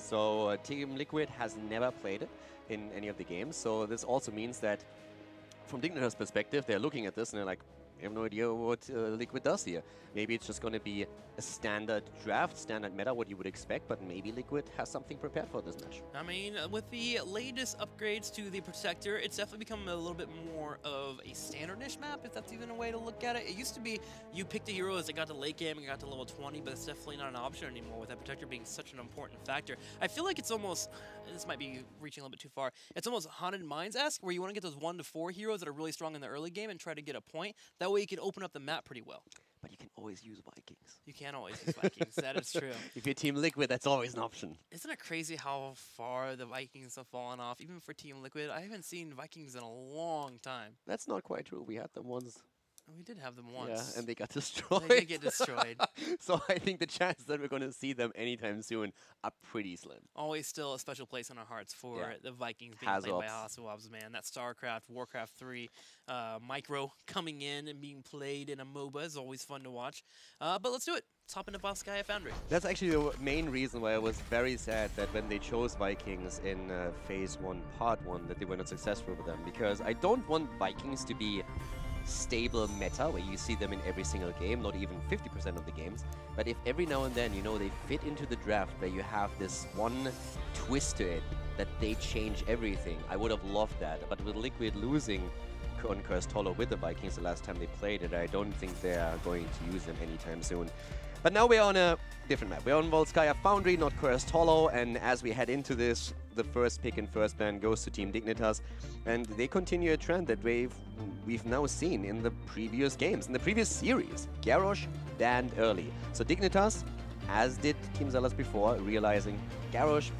So Team Liquid has never played it in any of the games. So this also means that from Dignitas' perspective, they're looking at this and they're like, I have no idea what Liquid does here. Maybe it's just going to be a standard draft, standard meta, what you would expect, but maybe Liquid has something prepared for this match. I mean, with the latest upgrades to the Protector, it's definitely become a little bit more of a standard-ish map, if that's even a way to look at it. It used to be you picked the heroes that got to late game and got to level 20, but it's definitely not an option anymore with that Protector being such an important factor. I feel like it's almost, this might be reaching a little bit too far, it's almost Haunted Minds-esque, where you want to get those 1 to 4 heroes that are really strong in the early game and try to get a point. That way you can open up the map pretty well. But you can always use Vikings. You can always use Vikings, that is true. If you're Team Liquid, that's always an option. Isn't it crazy how far the Vikings have fallen off, even for Team Liquid? I haven't seen Vikings in a long time. That's not quite true. We had them once. We did have them once. Yeah, and they got destroyed. They did get destroyed. So I think the chances that we're going to see them anytime soon are pretty slim. Always still a special place in our hearts for the Vikings being played by Hasselhoffs, man. That StarCraft, Warcraft 3 micro coming in and being played in a MOBA is always fun to watch. But let's do it. Let's hop into Volskaya Foundry. That's actually the main reason why I was very sad that when they chose Vikings in Phase 1, Part 1, that they were not successful with them. Because I don't want Vikings to be stable meta where you see them in every single game, not even 50% of the games. But if every now and then, you know, they fit into the draft where you have this one twist to it that they change everything, I would have loved that. But with Liquid losing on Cursed Hollow with the Vikings the last time they played it, I don't think they are going to use them anytime soon. But now we're on a different map. We're on Volskaya Foundry, not Cursed Hollow, and as we head into this, the first pick and first ban goes to Team Dignitas, and they continue a trend that we've now seen in the previous games, in the previous series. Garrosh banned early. So Dignitas, as did Team Zealous before, realizing Garrosh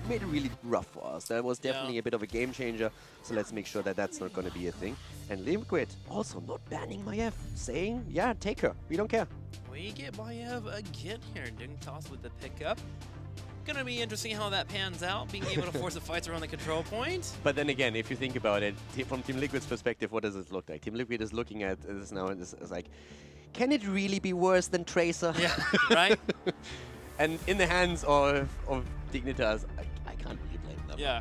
made it really rough for us. That was definitely a bit of a game changer, so let's make sure that that's not going to be a thing. And Liquid also not banning Maiev, saying, yeah, take her, we don't care. We get Maiev again here, Dignitas with the pickup. Gonna be interesting how that pans out, being able to force the fights around the control point. But then again, if you think about it, from Team Liquid's perspective, what does it look like? Team Liquid is looking at this now and it's like, can it really be worse than Tracer? Yeah, right? And in the hands of Dignitas, I can't really blame them. Yeah,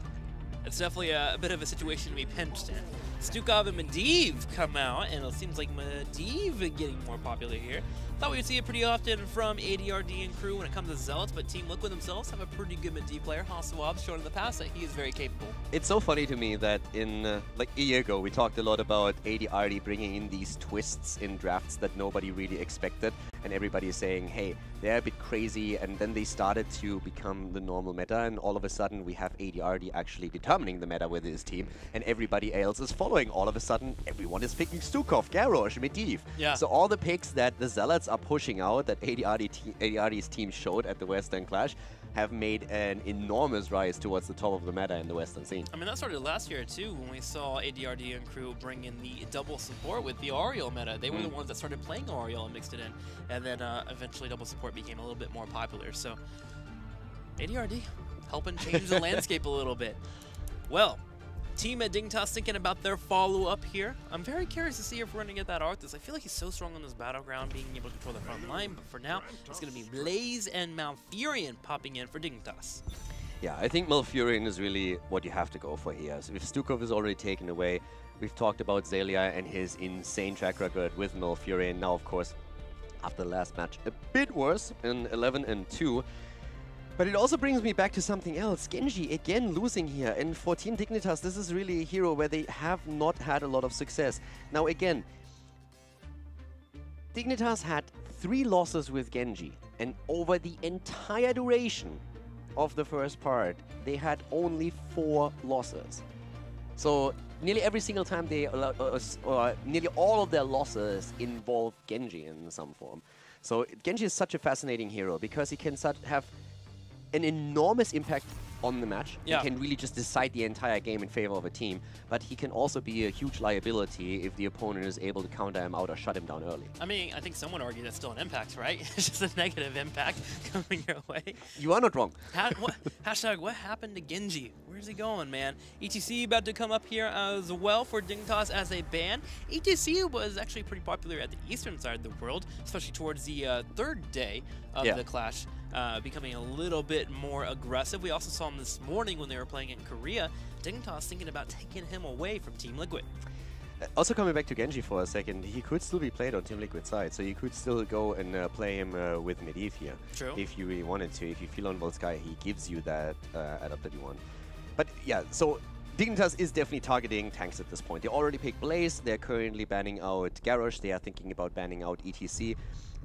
it's definitely a bit of a situation to be pinched in. Stukov and Medivh come out, and it seems like Medivh getting more popular here. Thought we would see it pretty often from ADRD and crew when it comes to Zealots, but Team Liquid themselves have a pretty good Medivh player. Hasselhoff's shown in the past that he is very capable. It's so funny to me that in, like a year ago, we talked a lot about ADRD bringing in these twists in drafts that nobody really expected, and everybody is saying, hey, they're a bit crazy, and then they started to become the normal meta, and all of a sudden we have ADRD actually determining the meta with his team, and everybody else is following. All of a sudden, everyone is picking Stukov, Garrosh, Medivh. Yeah. So all the picks that the Zealots are pushing out, that ADRD's team showed at the Western Clash, have made an enormous rise towards the top of the meta in the Western scene. I mean, that started last year, too, when we saw ADRD and crew bring in the double support with the Ariel meta. They were the ones that started playing Ariel and mixed it in, and then eventually double support became a little bit more popular. So, ADRD helping change the landscape a little bit. Well, Team at Dignitas thinking about their follow-up here. I'm very curious to see if we're going to get that Arctis. I feel like he's so strong on this battleground, being able to control the front line, but for now, it's going to be Blaze and Malfurion popping in for Dignitas. Yeah, I think Malfurion is really what you have to go for here. So if Stukov is already taken away, we've talked about Xaylia and his insane track record with Malfurion. Now, of course, after the last match, a bit worse in 11-2. But it also brings me back to something else. Genji again losing here, and for Team Dignitas, this is really a hero where they have not had a lot of success. Now again, Dignitas had 3 losses with Genji, and over the entire duration of the first part, they had only 4 losses. So nearly every single time they, or nearly all of their losses involve Genji in some form. So Genji is such a fascinating hero because he can have an enormous impact on the match. Yeah. He can really just decide the entire game in favor of a team, but he can also be a huge liability if the opponent is able to counter him out or shut him down early. I mean, I think some would argue that's still an impact, right? It's just a negative impact coming your way. You are not wrong. Hashtag, what happened to Genji? Where's he going, man? ETC about to come up here as well for Dignitas as a ban. ETC was actually pretty popular at the eastern side of the world, especially towards the 3rd day of the Clash. becoming a little bit more aggressive. We also saw him this morning when they were playing in Korea. Dignitas thinking about taking him away from Team Liquid. Also coming back to Genji for a second, he could still be played on Team Liquid side, so you could still go and play him with Medivh here. True. If you really wanted to. If you feel on Volsky, he gives you that add-up that you want. But yeah, so Dignitas is definitely targeting tanks at this point. They already picked Blaze, they're currently banning out Garrosh, they are thinking about banning out ETC.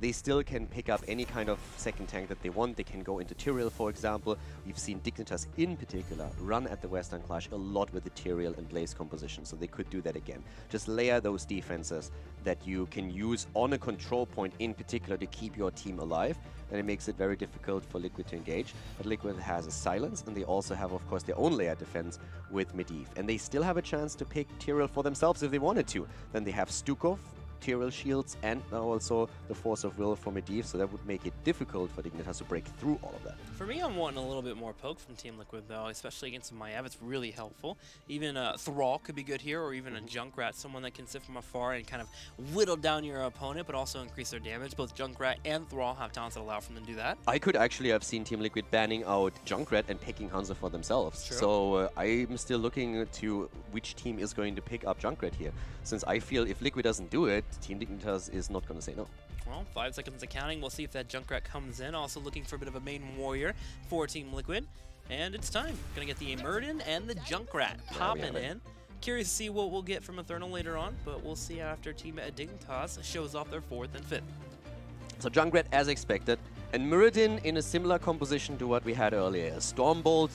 They still can pick up any kind of second tank that they want. They can go into Tyrael, for example. We've seen Dignitas in particular run at the Western Clash a lot with the Tyrael and Blaze composition, so they could do that again. Just layer those defenses that you can use on a control point in particular to keep your team alive, and it makes it very difficult for Liquid to engage. But Liquid has a silence, and they also have, of course, their own layer defense with Medivh. And they still have a chance to pick Tyrael for themselves if they wanted to. Then they have Stukov, Tyrael shields, and now also the Force of Will for Medivh, so that would make it difficult for Dignitas to break through all of that. For me, I'm wanting a little bit more poke from Team Liquid, though, especially against Maiev. It's really helpful. Even Thrall could be good here, or even a Junkrat, someone that can sit from afar and kind of whittle down your opponent, but also increase their damage. Both Junkrat and Thrall have talents that allow for them to do that. I could actually have seen Team Liquid banning out Junkrat and picking Hanzo for themselves. True. So I'm still looking to which team is going to pick up Junkrat here, since I feel if Liquid doesn't do it, Team Dignitas is not going to say no. Well, 5 seconds of counting. We'll see if that Junkrat comes in. Also looking for a bit of a main warrior for Team Liquid. And it's time. Gonna get the Emerden and the Junkrat popping in. Curious to see what we'll get from Eternal later on, but we'll see after Team Dignitas shows off their 4th and 5th. So Junkrat as expected, and Muradin in a similar composition to what we had earlier. Stormbolt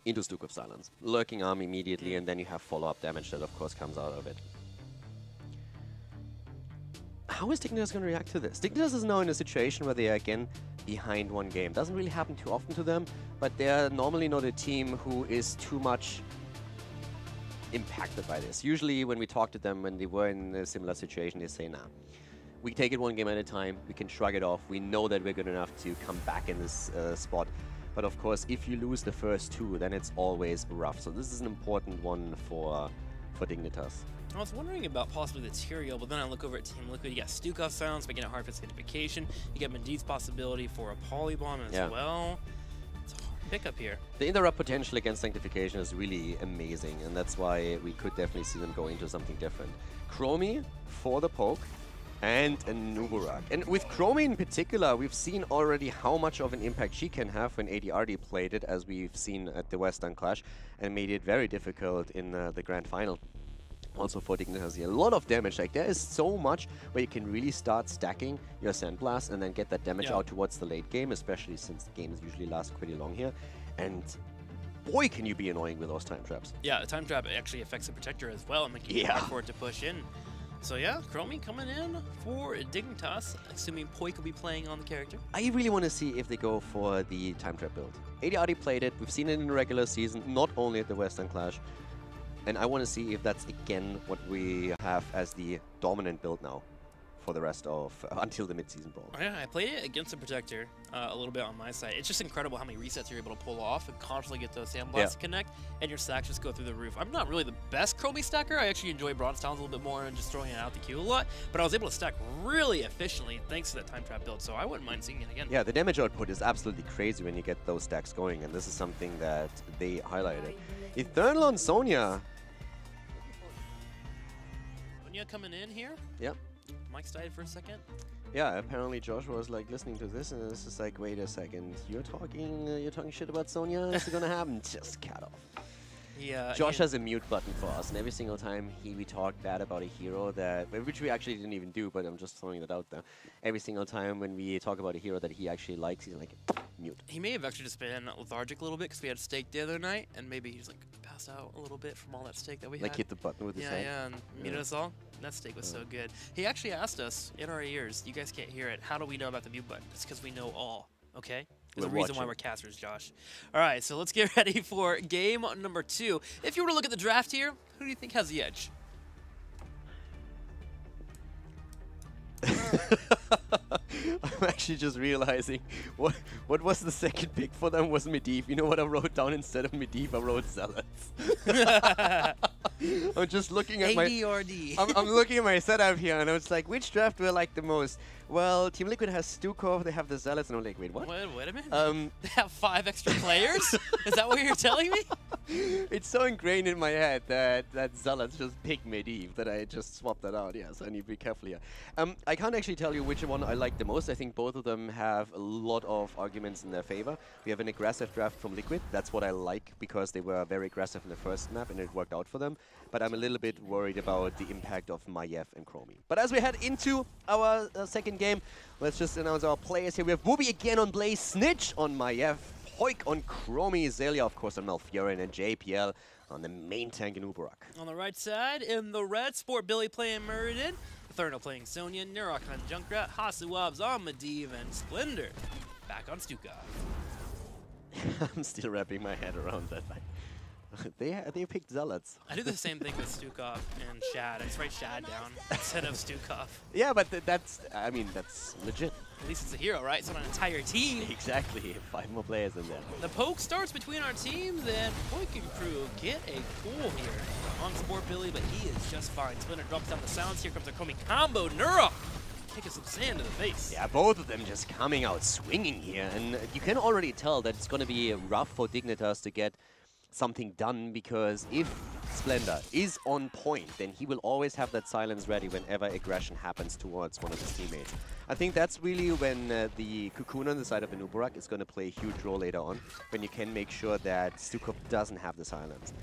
into Stuk of Silence. Lurking Arm immediately, and then you have follow-up damage that of course comes out of it. How is Dignitas going to react to this? Dignitas is now in a situation where they are again behind one game. Doesn't really happen too often to them, but they're normally not a team who is too much impacted by this. Usually when we talk to them when they were in a similar situation, they say, nah, we take it one game at a time, we can shrug it off, we know that we're good enough to come back in this spot. But of course, if you lose the first 2, then it's always rough. So this is an important one for Dignitas. I was wondering about possibly the Tyrael, but then I look over at Team Liquid. You got Stukov Sounds, making it hard for identification. You got Medivh's possibility for a Polybomb as well. It's a hard pickup here. The interrupt potential against Sanctification is really amazing, and that's why we could definitely see them go into something different. Chromie for the poke, and a Nuburak. And with Chromie in particular, we've seen already how much of an impact she can have when ADRD played it, as we've seen at the Western Clash, and made it very difficult in the Grand Final. Also for Dignitas here. A lot of damage. Like, there is so much where you can really start stacking your Sandblast and then get that damage out towards the late game, especially since the games usually last pretty long here. And boy, can you be annoying with those time traps. Yeah, the time trap actually affects the Protector as well, making it hard for it to push in. So yeah, Chromie coming in for Dignitas, assuming Poik will be playing on the character. I really want to see if they go for the time trap build. AD played it. We've seen it in the regular season, not only at the Western Clash. And I want to see if that's again what we have as the dominant build now for the rest of until the mid-season brawl. Oh, yeah, I played it against the Protector a little bit on my side. It's just incredible how many resets you're able to pull off and constantly get those Sandblasts to connect, and your stacks just go through the roof. I'm not really the best Chromie stacker. I actually enjoy Bronze Talons a little bit more and just throwing it out the queue a lot, but I was able to stack really efficiently thanks to that time trap build, so I wouldn't mind seeing it again. Yeah, the damage output is absolutely crazy when you get those stacks going, and this is something that they highlighted. Eternal on Sonya. Sonya coming in here. Yep. Mike's died for a second. Yeah, apparently Joshua was like listening to this, and it's just like, wait a second, you're talking shit about Sonya? Is it gonna happen? Just cut off. Yeah. Josh has a mute button for us, and every single time we talk bad about a hero which we actually didn't even do, but I'm just throwing that out there. Every single time when we talk about a hero that he actually likes, he's like, mute. He may have actually just been lethargic a little bit because we had steak the other night, and maybe he's like passed out a little bit from all that steak that we had. Like hit the button with his head? Yeah, and muted us all. That steak was so good. He actually asked us in our ears, you guys can't hear it, how do we know about the mute button? It's because we know all, okay? There's a reason why we're casters, Josh. All right, so let's get ready for game number 2. If you were to look at the draft here, who do you think has the edge? I'm actually just realizing what was the second pick for them was Medivh. You know what I wrote down instead of Medivh? I wrote Zealots. I'm just looking at my... ADRD. I'm looking at my setup here, and I was like, which draft do I like the most? Well, Team Liquid has Stukov, they have the Zealots, and I'm like, wait, what? Wait a minute. They have 5 extra players? Is that what you're telling me? It's so ingrained in my head that Zealots just pick Medivh that I just swapped that out. Yeah, so I need to be careful here. I can't actually tell you which one I like the most. I think both of them have a lot of arguments in their favor. We have an aggressive draft from Liquid. That's what I like because they were very aggressive in the first map and it worked out for them. But I'm a little bit worried about the impact of Maiev and Chromie. But as we head into our second game, let's just announce our players here. We have Wooby again on Blaze, Snitch on Maiev, Hoik on Chromie, Zelia of course on Malfurion, and JPL on the main tank in Uberak. On the right side, in the red, Sport Billy playing Muradin, Therno playing Sonya, Nurok on Junkrat, Hasuabs on Medivh, and Splendor back on Stukov. I'm still wrapping my head around that. They picked Zealots. I do the same thing with Stukov and Shad. I just write Shad down instead of Stukov. Yeah, but that's legit. At least it's a hero, right? It's not an entire team. Exactly. 5 more players in there. The poke starts between our teams, and Hoik and crew get a pull here on Sport Billy, but he is just fine. Splinter drops down the sounds. Here comes a Chromie combo. Nurok taking some sand to the face. Yeah, both of them just coming out swinging here, and you can already tell that it's going to be rough for Dignitas to get something done, because if Splendor is on point, then he will always have that silence ready whenever aggression happens towards one of his teammates. I think that's really when the Cocoon on the side of the Nubarak is going to play a huge role later on, when you can make sure that Stukov doesn't have the silence.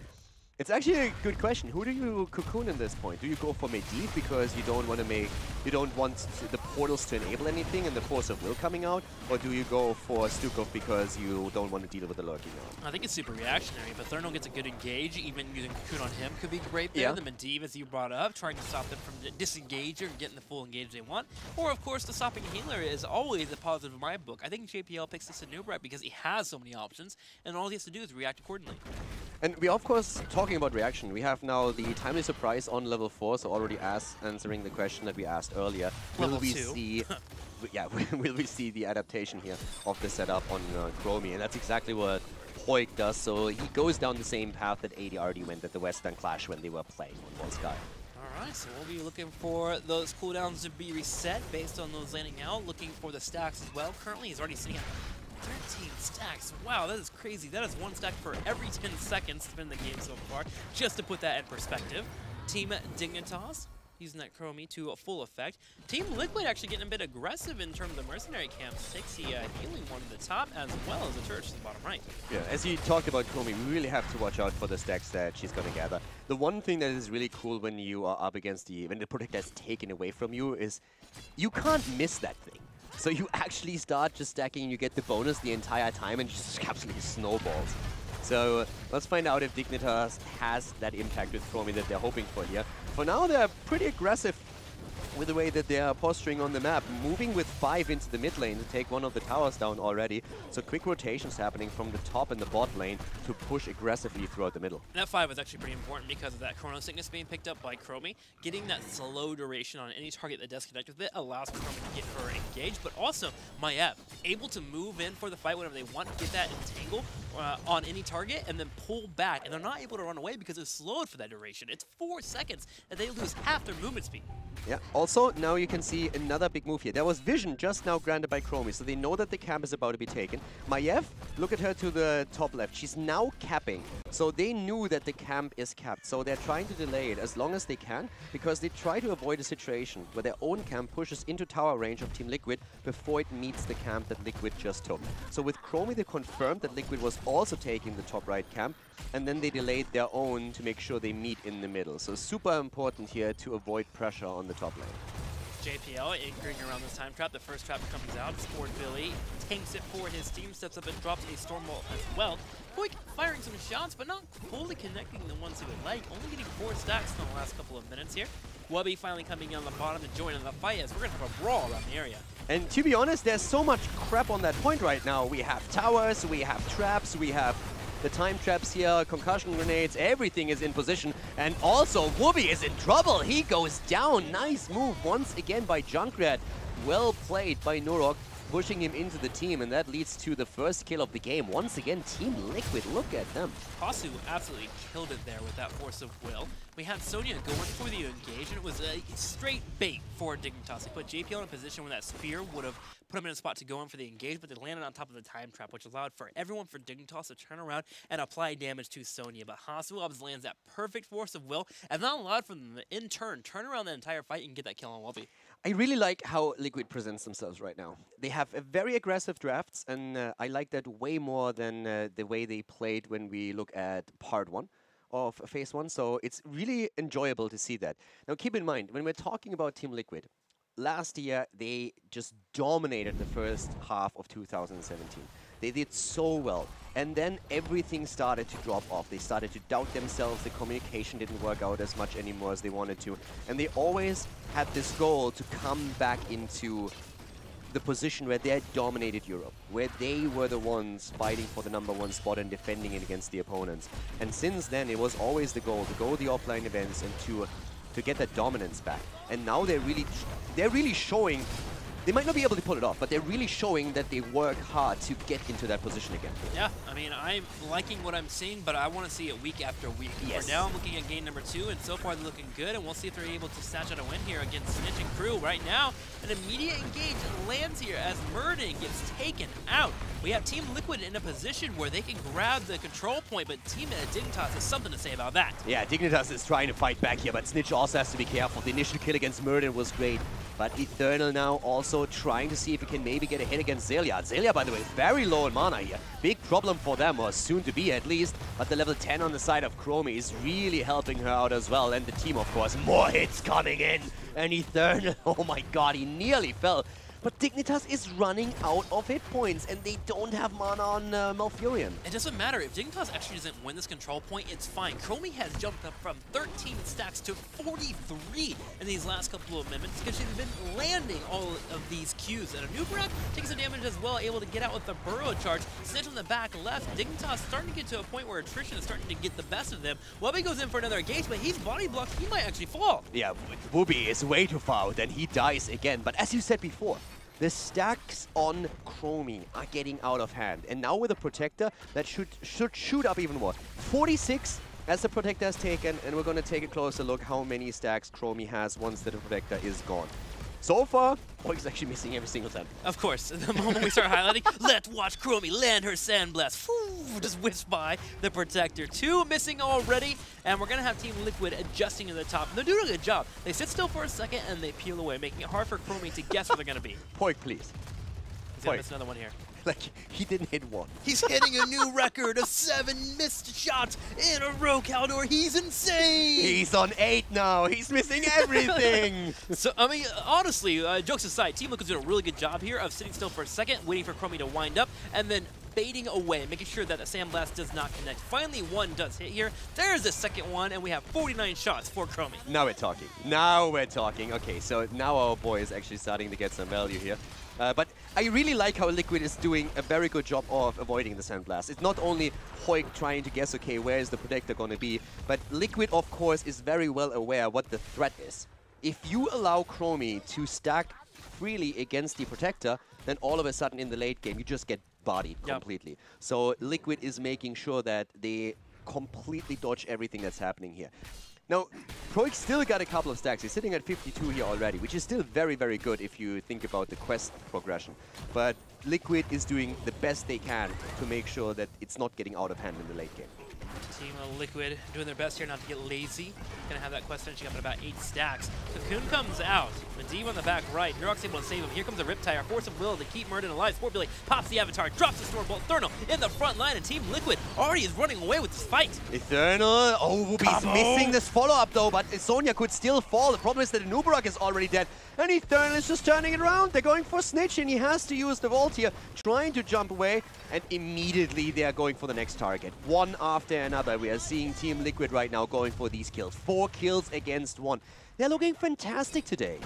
It's actually a good question. Who do you Cocoon in this point? Do you go for Medivh because you don't want the portals to enable anything and the Force of Will coming out? Or do you go for Stukov because you don't want to deal with the lurking out? I think it's super reactionary, but Therno gets a good engage. Even using Cocoon on him could be great there. Yeah. The Medivh, as you brought up, trying to stop them from disengaging or getting the full engage they want. Or, of course, the stopping healer is always a positive in my book. I think JPL picks this in Nubarak because he has so many options, and all he has to do is react accordingly. And we are, of course, talking about reaction. We have now the timely surprise on level 4, so already answering the question that we asked earlier. Will we see will we see the adaptation here of the setup on Chromie? And that's exactly what Hoik does. So he goes down the same path that ADRD went at the Western Clash when they were playing on Wall Sky. Alright, so we'll be looking for those cooldowns to be reset based on those landing out. Looking for the stacks as well. Currently, he's already sitting at 13 stacks. Wow, that is crazy. That is 1 stack for every 10 seconds to win the game so far. Just to put that in perspective. Team Dignitas using that Chromie to full effect. Team Liquid actually getting a bit aggressive in terms of mercenary camps. Takes the healing one to the top as well as the turret to the bottom right. Yeah, as you talked about Chromie, we really have to watch out for the stacks that she's going to gather. The one thing that is really cool when you are up against when the protector is taken away from you is you can't miss that thing. So you actually start just stacking and you get the bonus the entire time and just absolutely snowballs. So let's find out if Dignitas has that impact with Chromie that they're hoping for here. For now, they're pretty aggressive with the way that they are posturing on the map, moving with 5 into the mid lane to take one of the towers down already. So quick rotations happening from the top and the bot lane to push aggressively throughout the middle. That 5 is actually pretty important because of that Chrono Sickness being picked up by Chromie. Getting that slow duration on any target that does connect with it allows Chromie to get her engaged, but also Maiev able to move in for the fight whenever they want, get that entangle on any target, and then pull back. And they're not able to run away because it's slowed for that duration. It's 4 seconds and they lose half their movement speed. Yeah, also now you can see another big move here. There was vision just now granted by Chromie, so they know that the camp is about to be taken. Maiev, look at her to the top left. She's now capping. So they knew that the camp is capped. So they're trying to delay it as long as they can, because they try to avoid a situation where their own camp pushes into tower range of Team Liquid before it meets the camp that Liquid just took. So with Chromie, they confirmed that Liquid was also taking the top right camp, and then they delayed their own to make sure they meet in the middle. So super important here to avoid pressure on the top lane. JPL anchoring around this time trap. The first trap comes out. Sport Billy tanks it for his team, steps up and drops a storm wall as well. Hoik firing some shots, but not fully connecting the ones he would like. Only getting 4 stacks in the last couple of minutes here. Wubby finally coming in on the bottom and joining the fight as we're going to have a brawl around the area. And to be honest, there's so much crap on that point right now. We have towers, we have traps, we have the time traps here, concussion grenades, everything is in position. And also, Wubby is in trouble. He goes down. Nice move once again by Junkrat. Well played by Nurok. pushing him into the team, and that leads to the first kill of the game. Once again, Team Liquid, look at them. Hasu absolutely killed it there with that force of will. We had Sonya going for the engage, and it was a straight bait for Dignitas. They put JPL in a position where that spear would have put him in a spot to go in for the engage, but they landed on top of the time trap, which allowed for everyone for Dignitas to turn around and apply damage to Sonya. But Hasu lands that perfect force of will, and that allowed for them to, in turn, turn around the entire fight and get that kill on Wubby. I really like how Liquid presents themselves right now. They have a very aggressive drafts, and I like that way more than the way they played when we look at part 1 of phase 1. So it's really enjoyable to see that. Now keep in mind, when we're talking about Team Liquid, last year they just dominated the first half of 2017. They did so well. And then everything started to drop off. They started to doubt themselves. The communication didn't work out as much anymore as they wanted to. And they always had this goal to come back into the position where they dominated Europe, where they were the ones fighting for the #1 spot and defending it against the opponents. And since then, it was always the goal to go the offline events and to get that dominance back. And now they're really showing. They might not be able to pull it off, but they're really showing that they work hard to get into that position again. Yeah, I mean, I'm liking what I'm seeing, but I want to see it week after week. Yes. For now, I'm looking at game number 2, and so far they're looking good, and we'll see if they're able to snatch out a win here against Snitch and Crew. Right now, an immediate engage lands here as Murden gets taken out. We have Team Liquid in a position where they can grab the control point, but Team Dignitas has something to say about that. Yeah, Dignitas is trying to fight back here, but Snitch also has to be careful. The initial kill against Murden was great, but Eternal now also trying to see if he can maybe get a hit against Zelia. Zelia, by the way, very low in mana here. Big problem for them, or soon to be at least, but the level 10 on the side of Chromie is really helping her out as well, and the team, of course. More hits coming in, and Eternal, oh my god, he nearly fell. But Dignitas is running out of hit points, and they don't have mana on Malfurion. It doesn't matter. If Dignitas actually doesn't win this control point, it's fine. Chromie has jumped up from 13 stacks to 43 in these last couple of minutes because she's been landing all of these Qs. And Anubrak takes some damage as well, able to get out with the burrow charge. Snitch on the back left. Dignitas starting to get to a point where attrition is starting to get the best of them. Wubby goes in for another engage, but he's body blocked. He might actually fall. Yeah, Wubby is way too far out, and he dies again. But as you said before, the stacks on Chromie are getting out of hand. And now with a Protector, that should shoot up even more. 46 as the Protector has taken, and we're going to take a closer look how many stacks Chromie has once the Protector is gone. So far, Poik's actually missing every single time. Of course, the moment we start highlighting, let's watch Chromie land her Sandblast. Just whiffs by the Protector. 2 missing already, and we're going to have Team Liquid adjusting to the top. They're doing a good job. They sit still for a second, and they peel away, making it hard for Chromie to guess where they're going to be. Poik, please. He's going to miss another one here. Like, he didn't hit one. He's hitting a new record of 7 missed shots in a row, Caldor. He's insane! He's on 8 now. He's missing everything. So, I mean, honestly, jokes aside, Team Liquid's doing a really good job here of sitting still for a second, waiting for Chromie to wind up, and then baiting away, making sure that the Sandblast does not connect. Finally, one does hit here. There's the second one, and we have 49 shots for Chromie. Now we're talking. Now we're talking. Okay, so now our boy is actually starting to get some value here. But I really like how Liquid is doing a very good job of avoiding the Sandblast. It's not only Poik trying to guess, okay, where is the Protector going to be, but Liquid, of course, is very well aware what the threat is. If you allow Chromie to stack freely against the Protector, then all of a sudden in the late game, you just get bodied completely. So Liquid is making sure that they completely dodge everything that's happening here. Now, Poik still got a couple of stacks. He's sitting at 52 here already, which is still very, very good if you think about the quest progression. But Liquid is doing the best they can to make sure that it's not getting out of hand in the late game. Team Liquid doing their best here not to get lazy. Gonna have that quest finishing up at about 8 stacks. Cocoon comes out. Medivh on the back right. Nurok's able to save him. Here comes the Riptire. Force of will to keep Murden alive. Sportbilly pops the Avatar, drops the Stormbolt. Eternal in the front line, and Team Liquid already is running away with this fight. Eternal. Oh, Wubby's missing this follow-up though, but Sonya could still fall. The problem is that Anubrak is already dead. And Eternal is just turning it around. They're going for Snitch, and he has to use the Vault here, trying to jump away, and immediately they are going for the next target. One after another. We are seeing Team Liquid right now going for these kills. 4 kills against 1. They're looking fantastic today.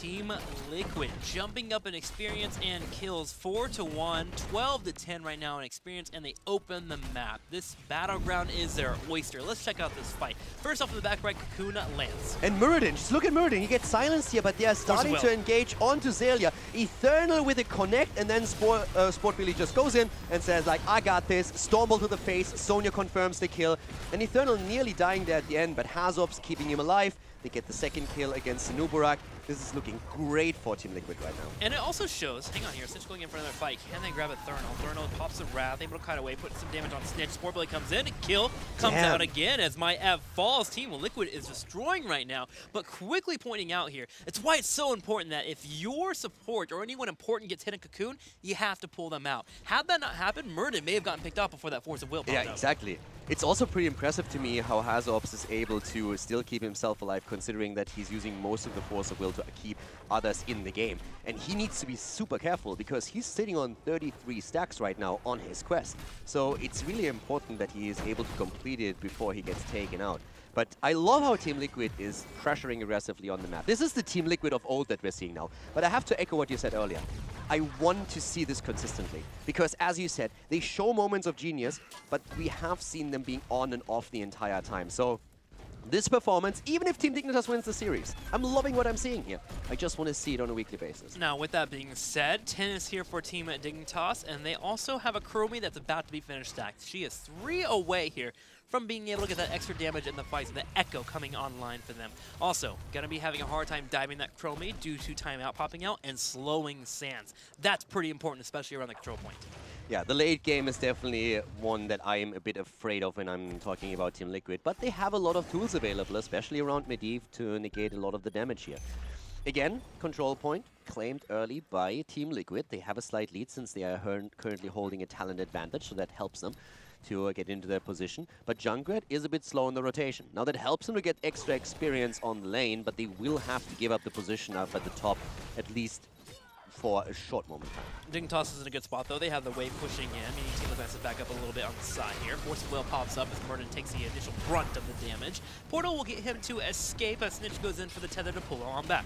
Team Liquid jumping up in experience and kills 4-1, 12-10 right now in experience, and they open the map. This battleground is their oyster. Let's check out this fight. First off in the back right, Cocoon lands. And Muradin, just look at Muradin. He gets silenced here, but they are starting to engage onto Xaylia. Eternal with a connect, and then Sport really just goes in and says, like, I got this. Stormbolt to the face. Sonya confirms the kill. And Eternal nearly dying there at the end, but Hazop's keeping him alive. They get the second kill against Nuburak. This is looking great for Team Liquid right now. And it also shows, hang on here, Snitch going in for another fight. Can they grab a Thermal? Thermal pops the Wrath, able to kite away, put some damage on Snitch. Sportbilly comes in, kill, comes out again as my Ev falls. Team Liquid is destroying right now, but quickly pointing out here, it's why it's so important that if your support or anyone important gets hit in Cocoon, you have to pull them out. Had that not happened, Murden may have gotten picked off before that Force of Will popped out. Exactly. It's also pretty impressive to me how Hazops is able to still keep himself alive, considering that he's using most of the Force of Will to keep others in the game. And he needs to be super careful because he's sitting on 33 stacks right now on his quest. So it's really important that he is able to complete it before he gets taken out. But I love how Team Liquid is pressuring aggressively on the map. This is the Team Liquid of old that we're seeing now. But I have to echo what you said earlier. I want to see this consistently. Because as you said, they show moments of genius, but we have seen them being on and off the entire time. So this performance, even if Team Dignitas wins the series, I'm loving what I'm seeing here. I just want to see it on a weekly basis. Now, with that being said, 10 is here for Team Dignitas, and they also have a Chromie that's about to be finished stacked. She is 3 away here from being able to get that extra damage in the fights, the Echo coming online for them. Also, gonna be having a hard time diving that Chromie due to timeout popping out and slowing Sands. That's pretty important, especially around the control point. Yeah, the late game is definitely one that I am a bit afraid of when I'm talking about Team Liquid, but they have a lot of tools available, especially around Medivh, to negate a lot of the damage here. Again, control point claimed early by Team Liquid. They have a slight lead since they are currently holding a talent advantage, so that helps them to get into their position. But Junkrat is a bit slow in the rotation. Now that helps them to get extra experience on the lane, but they will have to give up the position up at the top, at least for a short moment of time. Dignitas is in a good spot though. They have the wave pushing in, meaning Team Liquid has to back up a little bit on the side here. Force of Will pops up as Murden takes the initial brunt of the damage. Portal will get him to escape as Snitch goes in for the tether to pull on back.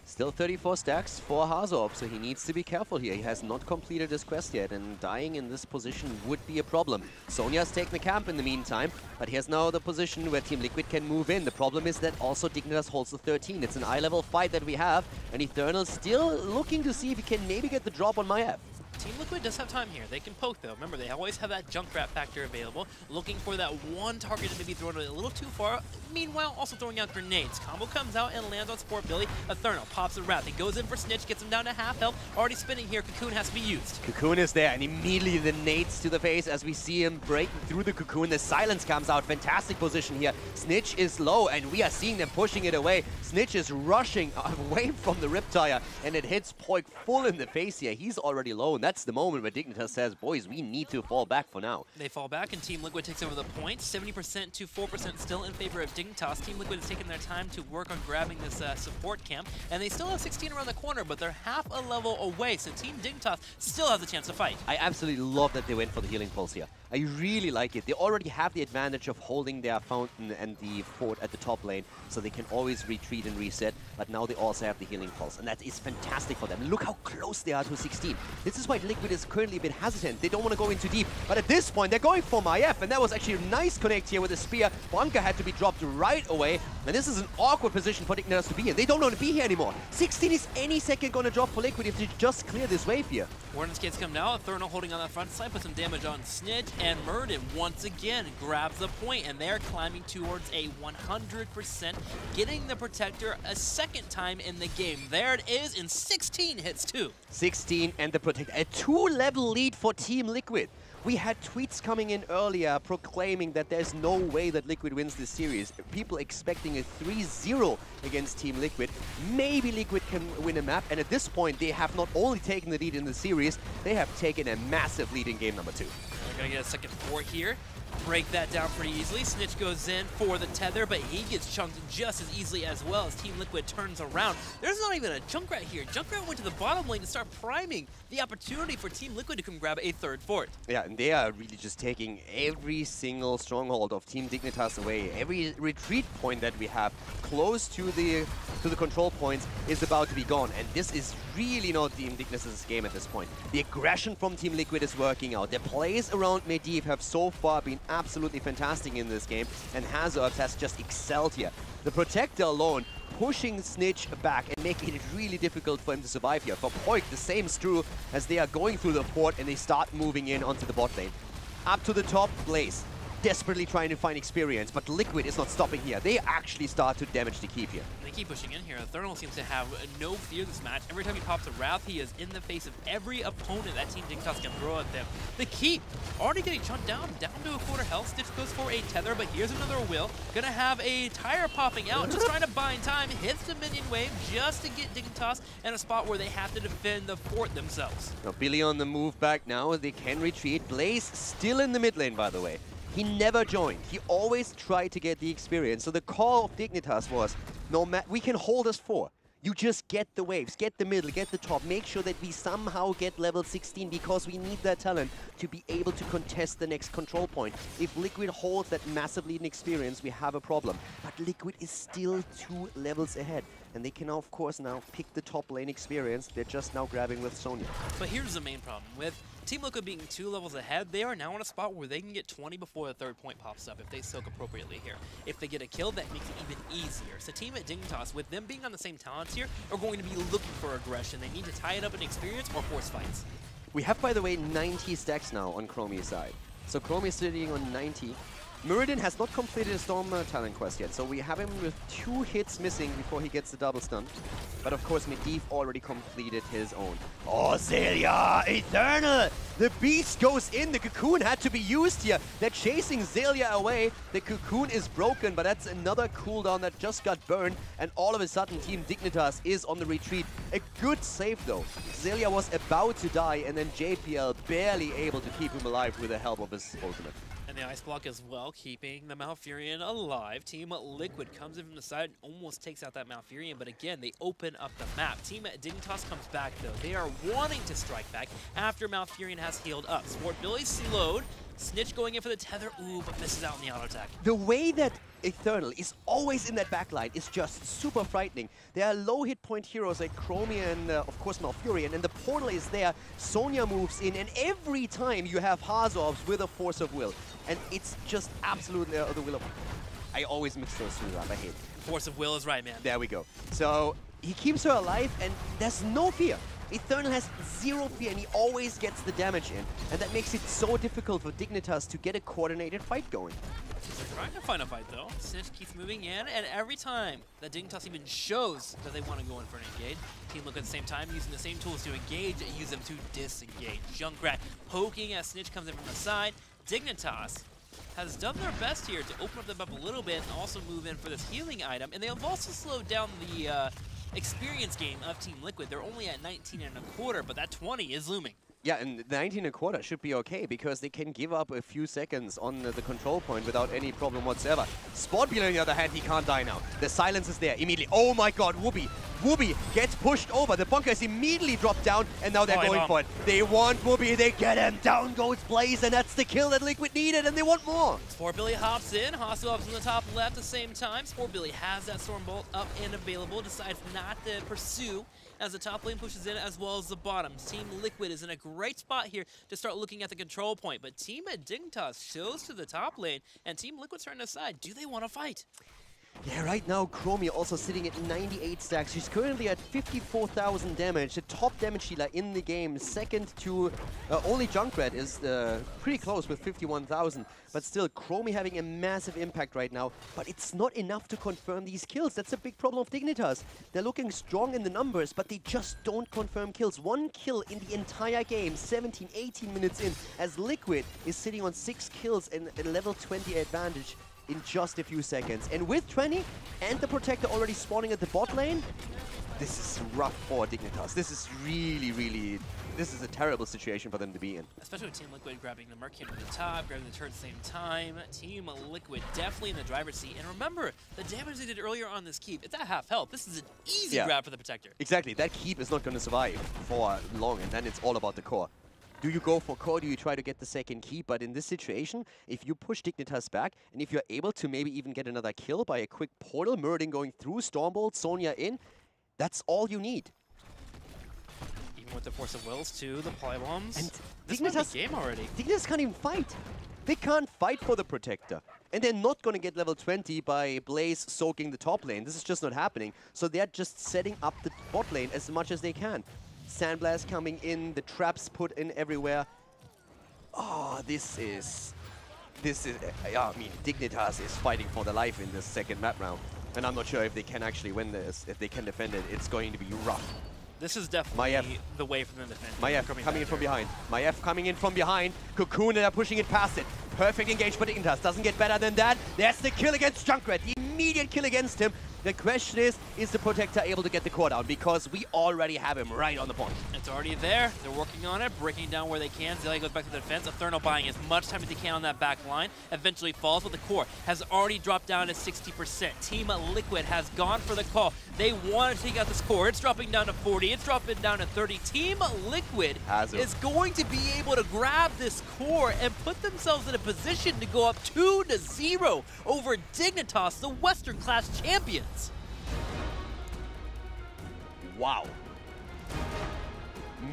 Still 34 stacks for Hazop, so he needs to be careful here. He has not completed his quest yet, and dying in this position would be a problem. Sonya's taken the camp in the meantime, but here's now the position where Team Liquid can move in. The problem is that also Dignitas holds the 13. It's an eye-level fight that we have, and Eternal still looking to see if he can maybe get the drop on Maiev. Team Liquid does have time here. They can poke though. Remember, they always have that Junkrat factor available, looking for that one target to maybe throw it a little too far. Meanwhile, also throwing out grenades. Combo comes out and lands on Sportbilly. Eternal pops the Wrath. He goes in for Snitch, gets him down to half health. Already spinning here. Cocoon has to be used. Cocoon is there, and immediately the nades to the face as we see him breaking through the Cocoon. The silence comes out. Fantastic position here. Snitch is low, and we are seeing them pushing it away. Snitch is rushing away from the Riptire, and it hits Poik full in the face here. He's already low, and that's the moment where Dignitas says, boys, we need to fall back for now. They fall back, and Team Liquid takes over the point. 70% to 4% still in favor of Dignitas. Team Liquid has taken their time to work on grabbing this support camp, and they still have 16 around the corner, but they're half a level away, so Team Dignitas still has a chance to fight. I absolutely love that they went for the healing pulse here. I really like it. They already have the advantage of holding their fountain and the fort at the top lane, so they can always retreat and reset, but now they also have the healing pulse, and that is fantastic for them. Look how close they are to 16. This is why Liquid is currently a bit hesitant. They don't want to go in too deep, but at this point, they're going for Maiev, and that was actually a nice connect here with the spear. Bunker had to be dropped right away, and this is an awkward position for Dignitas to be in. They don't want to be here anymore. 16 is any second going to drop for Liquid if they just clear this wave here. Warden's kids come now. Therno holding on the front side, put some damage on Snitch, and Murden once again grabs the point, and they're climbing towards a 100%, getting the Protector a second time in the game. There it is, and 16 hits too. 16 and the Protector. A 2-level lead for Team Liquid. We had tweets coming in earlier proclaiming that there's no way that Liquid wins this series. People expecting a 3-0 against Team Liquid. Maybe Liquid can win a map, and at this point they have not only taken the lead in the series, they have taken a massive lead in game number 2. Gonna get a second fort here. Break that down pretty easily. Snitch goes in for the tether, but he gets chunked just as easily as well as Team Liquid turns around. There's not even a Junkrat here. Junkrat went to the bottom lane to start priming the opportunity for Team Liquid to come grab a third fort. Yeah, and they are really just taking every single stronghold of Team Dignitas away. Every retreat point that we have close to the control points is about to be gone, and this is really not Team Dignitas' game at this point. The aggression from Team Liquid is working out. The plays around Medivh have so far been absolutely fantastic in this game, and Hazard has just excelled here. The Protector alone pushing Snitch back and making it really difficult for him to survive here. For Poik, the same is true as they are going through the fort and they start moving in onto the bot lane. Up to the top, Blaze, desperately trying to find experience, but Liquid is not stopping here. They actually start to damage the keep here. They keep pushing in here. Eternal seems to have no fear this match. Every time he pops a Wrath, he is in the face of every opponent that Team Dignitas can throw at them. The keep already getting chunked down to a quarter health. Stitch goes for a tether, but here's another will. Gonna have a tire popping out, just trying to bind time. Hits the minion wave just to get Dignitas in a spot where they have to defend the fort themselves. Now Billy on the move back now. They can retreat. Blaze still in the mid lane, by the way. He never joined. He always tried to get the experience. So the call of Dignitas was, no matter, we can hold us 4. You just get the waves, get the middle, get the top. Make sure that we somehow get level 16 because we need that talent to be able to contest the next control point. If Liquid holds that massively in experience, we have a problem. But Liquid is still 2 levels ahead. And they can, of course, now pick the top lane experience. They're just now grabbing with Sonya. But here's the main problem. With Team Liquid being 2 levels ahead, they are now in a spot where they can get 20 before the third point pops up if they soak appropriately here. If they get a kill, that makes it even easier. So Team at Dignitas, with them being on the same talents here, are going to be looking for aggression. They need to tie it up in experience or force fights. We have, by the way, 90 stacks now on Chromie's side. So Chromie is sitting on 90. Muradin has not completed a Storm talent quest yet, so we have him with 2 hits missing before he gets the double stun. But of course, Medivh already completed his own. Oh, Zelia! Eternal! The beast goes in, the cocoon had to be used here. They're chasing Zelia away. The cocoon is broken, but that's another cooldown that just got burned. And all of a sudden, Team Dignitas is on the retreat. A good save though. Zelia was about to die, and then JPL barely able to keep him alive with the help of his ultimate. And the Ice Block as well, keeping the Malfurion alive. Team Liquid comes in from the side, almost takes out that Malfurion, but again, they open up the map. Team Dignitas comes back though. They are wanting to strike back after Malfurion has healed up. Sport Billy slowed. Snitch going in for the tether, ooh, but misses out on the auto attack. The way that Eternal is always in that backline is just super frightening. There are low hit point heroes like Chromie and of course Malfurion, and the portal is there. Sonya moves in, and every time you have Hazovs with a force of will. And it's just absolutely the will of... I always mix those two up, I hate it. Force of will is right, man. There we go. So he keeps her alive, and there's no fear. Eternal has 0 fear, and he always gets the damage in. And that makes it so difficult for Dignitas to get a coordinated fight going. They're trying to find a fight, though. Snitch keeps moving in, and every time that Dignitas even shows that they want to go in for an engage, Team Liquid at the same time using the same tools to engage, use them to disengage. Junkrat poking as Snitch comes in from the side. Dignitas has done their best here to open up the map a little bit and also move in for this healing item, and they have also slowed down the experience game of Team Liquid. They're only at 19.25, but that 20 is looming. Yeah, and 19.25 should be okay because they can give up a few seconds on the control point without any problem whatsoever. Sportbeal, on the other hand, he can't die now. The silence is there immediately. Oh my god, Whoopi! Whoopi gets pushed over. The bunker is immediately dropped down, and now they're going for it. They want Whoopi, they get him. Down goes Blaze, and that's the kill that Liquid needed, and they want more. Sport Billy hops in. Hostops in the top left at the same time. Sport Billy has that Storm Bolt up and available, decides not to pursue as the top lane pushes in as well as the bottom. Team Liquid is in a great spot here to start looking at the control point, but Team Dignitas shows to the top lane, and Team Liquid's trying to decide, do they want to fight? Yeah, right now Chromie also sitting at 98 stacks. She's currently at 54,000 damage, the top damage dealer in the game. Second to only Junkrat is pretty close with 51,000. But still, Chromie having a massive impact right now. But it's not enough to confirm these kills. That's a big problem of Dignitas. They're looking strong in the numbers, but they just don't confirm kills. 1 kill in the entire game, 17, 18 minutes in, as Liquid is sitting on 6 kills and a level 20 advantage in just a few seconds. And with 20 and the Protector already spawning at the bot lane, this is rough for Dignitas. This is really, this is a terrible situation for them to be in. Especially with Team Liquid grabbing the Merkin at the top, grabbing the turret at the same time. Team Liquid definitely in the driver's seat. And remember, the damage they did earlier on this keep, it's at half health. This is an easy grab for the Protector. Exactly, that keep is not going to survive for long, and then it's all about the core. Do you go for core? Do you try to get the second keep? But in this situation, if you push Dignitas back, and if you're able to maybe even get another kill by a quick portal, Murdin going through, Stormbolt, Sonya in, that's all you need. Even with the Force of Wills too, the Polybombs. And this might be game already. Dignitas can't even fight. They can't fight for the Protector. And they're not going to get level 20 by Blaze soaking the top lane. This is just not happening. So they're just setting up the bot lane as much as they can. Sandblast coming in, the traps put in everywhere. Oh, this is, I mean, Dignitas is fighting for their life in this second map round. And I'm not sure if they can actually win this. If they can defend it, it's going to be rough. This is definitely the way for them to defend. Maiev coming in from behind. Maiev coming in from behind. Cocoon, and they're pushing it past it. Perfect engage for Dignitas. Doesn't get better than that. There's the kill against Junkrat. The immediate kill against him. The question is the Protector able to get the core down? Because we already have him right on the point. It's already there. They're working on it, breaking down where they can. Zelia goes back to the defense. Eternal buying as much time as he can on that back line. Eventually falls, but the core has already dropped down to 60%. Team Liquid has gone for the call. They want to take out this core. It's dropping down to 40. It's dropping down to 30. Team Liquid is going to be able to grab this core and put themselves in a position to go up 2-0 over Dignitas, the Western class champions. Wow.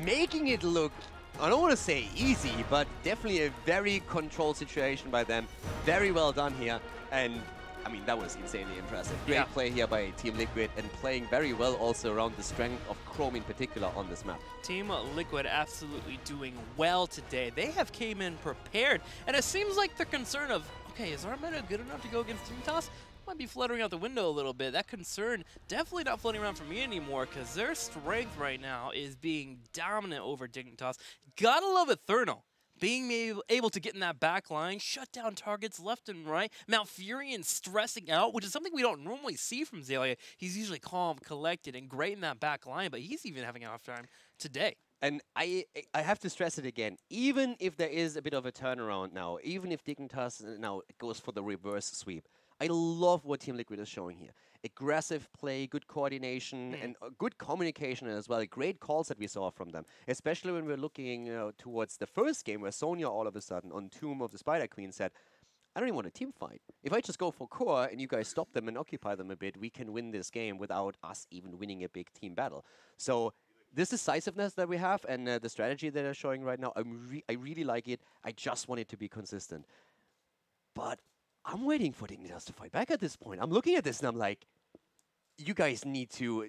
Making it look, I don't want to say easy, but definitely a very controlled situation by them. Very well done here. And, I mean, that was insanely impressive. Great play here by Team Liquid and playing very well also around the strength of Chrome in particular on this map. Team Liquid absolutely doing well today. They have came in prepared, and it seems like they're concerned of, okay, is our meta good enough to go against Dignitas? Might be fluttering out the window a little bit. That concern definitely not floating around for me anymore, because their strength right now is being dominant over Dignitas. Gotta love Eternal being able to get in that back line, shut down targets left and right. Malfurion stressing out, which is something we don't normally see from Zelia. He's usually calm, collected, and great in that back line, but he's even having a hard time today. And I have to stress it again, even if there is a bit of a turnaround now, even if Dignitas now goes for the reverse sweep, I love what Team Liquid is showing here. Aggressive play, good coordination, and good communication as well. Great calls that we saw from them, especially when we're looking towards the first game where Sonya all of a sudden on Tomb of the Spider Queen said, I don't even want a team fight. If I just go for core and you guys stop them and occupy them a bit, we can win this game without us even winning a big team battle. So this decisiveness that we have and the strategy that they're showing right now, I really like it. I just want it to be consistent. But I'm waiting for Dignitas to fight back at this point. I'm looking at this and I'm like, you guys need to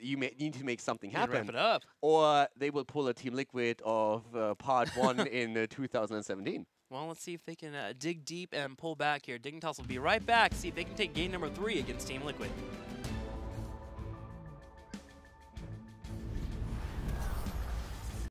make something happen. Wrap it up. Or they will pull a Team Liquid of part 1 in 2017. Well, let's see if they can dig deep and pull back here. Dignitas will be right back. See if they can take game number 3 against Team Liquid.